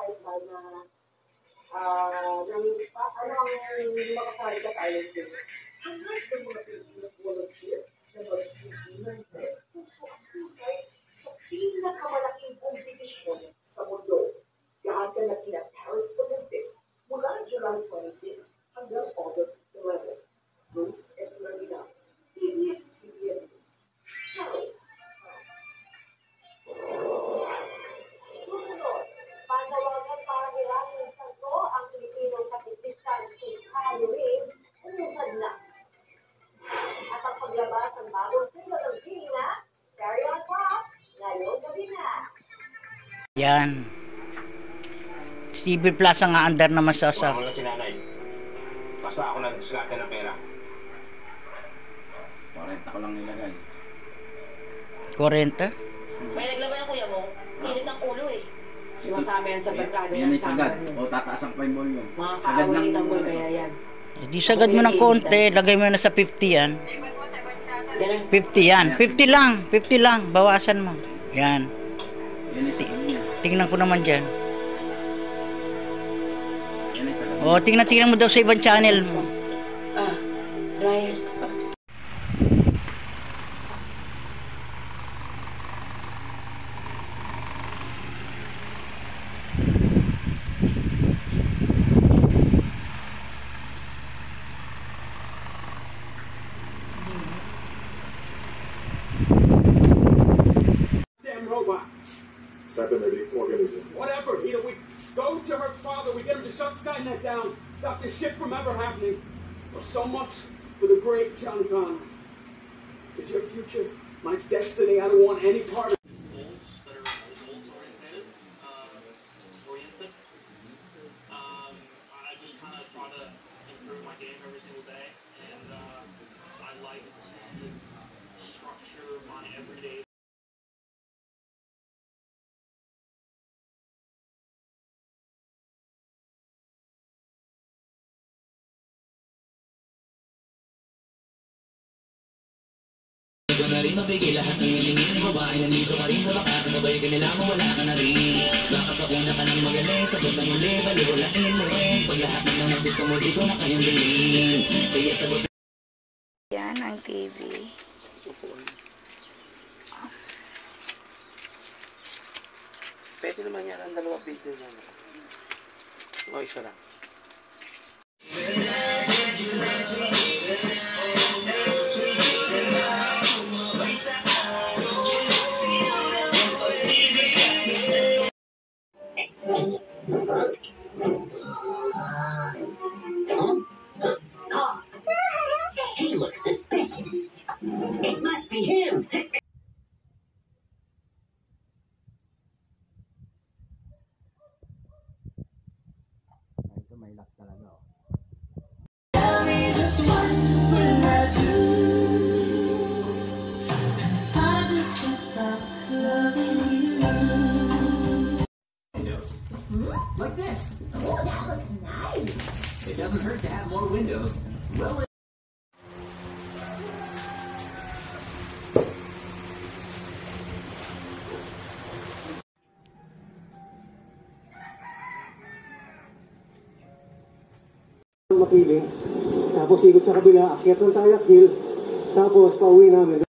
kahit ba na ano ang makasali ka tayo din. Hanggang sa mga volunteer na magsindi ng puso at pusay sa pinakamalaking kompetisyon sa mundo. Lahat ka na Paris Olympics mula July 26 hanggang August 11. Bruce and Marina, ABS-CBN News, Paris, France. Sumunod, panawagan para hilangin santo ang Pilipinong kapitistan si Halloween, umusad na. At ang paglabas ng bagong single ng Pina, Carry On Pop, ngayong gabi na. Yan. CB Plaza nga andar naman sa Wala mo na si nanay. Basta ako nag-diskarte ng pera. 40 ko lang nilagay. 40? May naglaban ang kuya mo. Init ang ulo eh. Sumasabi yan sa barkada Yan ng ay sagad. summer. O tataas ang prime volume. Mga kaaway tanggol kaya yan. Di sagad mo ng konti, lagay mo na sa 50 yan. Yan ang 50 yan. 50 lang, 50 lang. Bawasan mo. Yan. Yan ay sagad niya. Tingnan ko naman dyan. Yan ay sagad. O, tingnan mo daw sa ibang channel mo. Ryan. Cybernetic organism. Whatever, Hita, we go to her father, we get him to shut Skynet down, stop this shit from ever happening. Or so much for the great John Connor. It's your future, my destiny, I don't want any part of it. Goals that are goals oriented. I just kind of try to improve my game every single day, and I like to structure my everyday. Ito na rin mabigay lahat ng hilingin. Babae nandito ka rin na baka kasabay ka nila mo wala ka na rin. Baka sa una ka nang magaling, sagot ng muli, baliwalain mo rin. Pag lahat ng mga gusto mo dito na kayang bilhin. Kaya sagot. Yan ang TV. Pwede naman yan ang dalawa video niya. O, isa lang. He looks suspicious. It must be him. Ito may lock talaga. Tell me just what will I do? I just can't stop loving you. Like this. Oh, that looks nice. It doesn't hurt to have more windows. Well, Makiling, tapos ikot sa kabila, akyat ng Tayak Hill, tapos pauwi namin.